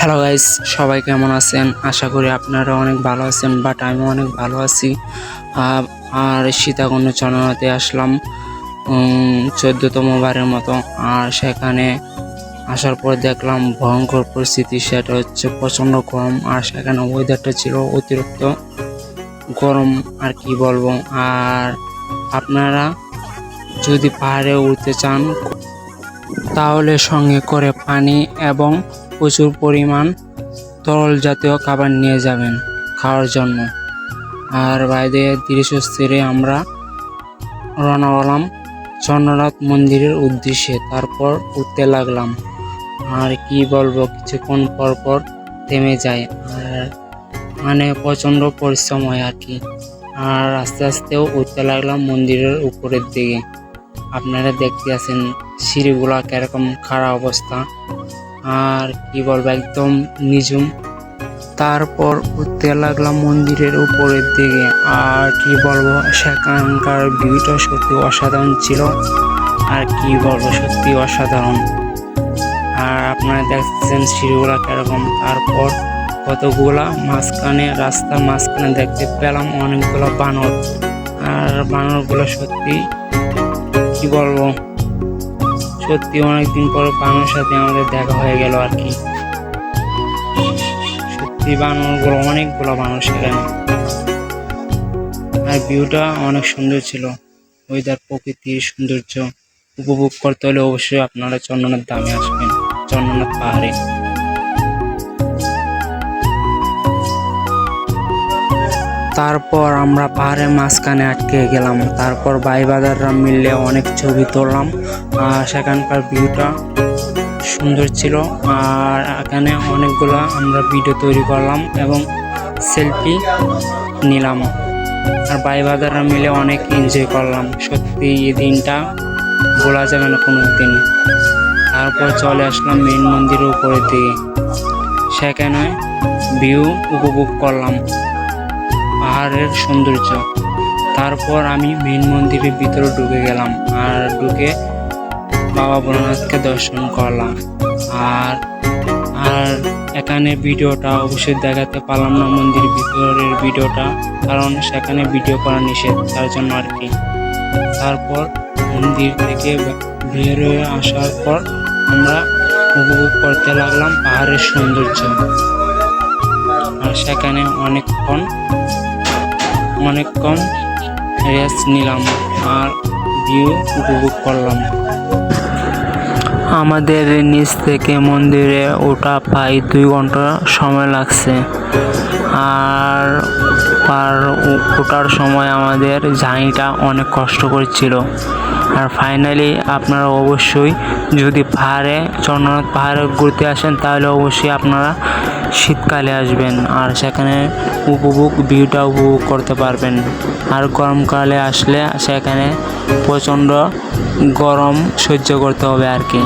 Hello guys, সবাই কেমন আছেন? আশা করি আপনারা অনেক ভালো আছেন, বাট আমি অনেক ভালো আছি। আর সীতাকুণ্ড চন্দ্রনাথে আসলাম 14তম বারের মতো। আর সেখানে আসার পর দেখলাম ভয়ঙ্কর পরিস্থিতি, সেটা হচ্ছে প্রচণ্ড গরম। আর সেখানে ওয়েদারটা ছিল অতিরিক্ত গরম, আর কি বলবো। আর আপনারা যদি পাহাড়ে উঠতে চান তাহলে সঙ্গে করে পানি এবং প্রচুর পরিমাণ তরল জাতীয় খাবার নিয়ে যাবেন খাওয়ার জন্য। আর বাইরে ধীরে আমরা রওনা হলাম চন্দ্রনাথ মন্দিরের উদ্দেশ্যে। তারপর উঠতে লাগলাম, আর কি বলবো, কিছুক্ষণ পর থেমে যায়। আর মানে প্রচণ্ড পরিশ্রম হয় আর কি। আর আস্তে আস্তেও উঠতে লাগলাম মন্দিরের উপরের দিকে। আপনারা দেখতে আছেন সিঁড়িগুলা কিরকম খারাপ অবস্থা, আর কি বলবো, একদম নিঝুম। তারপর উঠতে লাগলাম মন্দিরের উপরের দিকে। আর কি বলবো, সেখানকার ভিউটা সত্যি অসাধারণ ছিল। আর কি বলবো, সত্যি অসাধারণ। আর আপনারা দেখছেন সিঁড়িগুলা কিরকম। তারপর কতগুলা রাস্তার মাঝখানে দেখতে পেলাম অনেকগুলো বানর। আর বানরগুলো সত্যি কি বলবো, সত্যি অনেকদিন পর বানরের সাথে আমাদের দেখা হয়ে গেল আর কি। সত্যি অনেকগুলো বানর সেখানে। আর ভিউটা অনেক সুন্দর ছিল। ওয়েদার, প্রকৃতির সৌন্দর্য উপভোগ করতে হলে অবশ্যই আপনারা চন্দ্রনাথ ধামে আসবেন, চন্দ্রনাথ পাহাড়ে। তারপর আমরা পাহাড়ের মাঝখানে আটকে গেলাম। তারপর ভাই বাজাররা মিললে অনেক ছবি তুললাম। আর সেখানকার ভিউটা সুন্দর ছিল। আর এখানে অনেকগুলো আমরা ভিডিও তৈরি করলাম এবং সেলফি নিলাম। আর ভাই বাজাররা মিলে অনেক এনজয় করলাম। সত্যি এই দিনটা বলা যাবে না কোনো দিন। তারপর চলে আসলাম মেন মন্দিরের উপরের দিকে। সেখানে ভিউ উপভোগ করলাম, পাহাড়ের সৌন্দর্য। তারপর আমি মেন মন্দিরের ভিতরে ঢুকে গেলাম। আর ঢুকে বাবা ভোলানাথকে দর্শন করলাম। আর এখানে ভিডিওটা অবশ্যই দেখাতে পারলাম না, মন্দির ভিতরের ভিডিওটা, কারণ সেখানে ভিডিও করা নিষেধ, তার জন্য আর কি। তারপর মন্দির থেকে বের হয়ে আসার পর আমরা উপভোগ করতে লাগলাম পাহাড়ের সৌন্দর্য। আর সেখানে অনেকক্ষণ রেস্ট নিলাম আর ভিউ উপভোগ করলাম। আমাদের নিচ থেকে মন্দিরে ওঠা প্রায় 2 ঘন্টা সময় লাগছে। আর ওঠার সময় আমাদের জার্নিটা অনেক কষ্ট করছিল। আর ফাইনালি আপনারা অবশ্যই যদি চন্দ্রনাথ পাহাড়ে ঘুরতে আসেন তাহলে অবশ্যই আপনারা শীতকালে আসবেন, আর সেখানে ভিউটা উপভোগ করতে পারবেন। আর গরমকালে আসলে সেখানে প্রচণ্ড গরম সহ্য করতে হবে আর কি।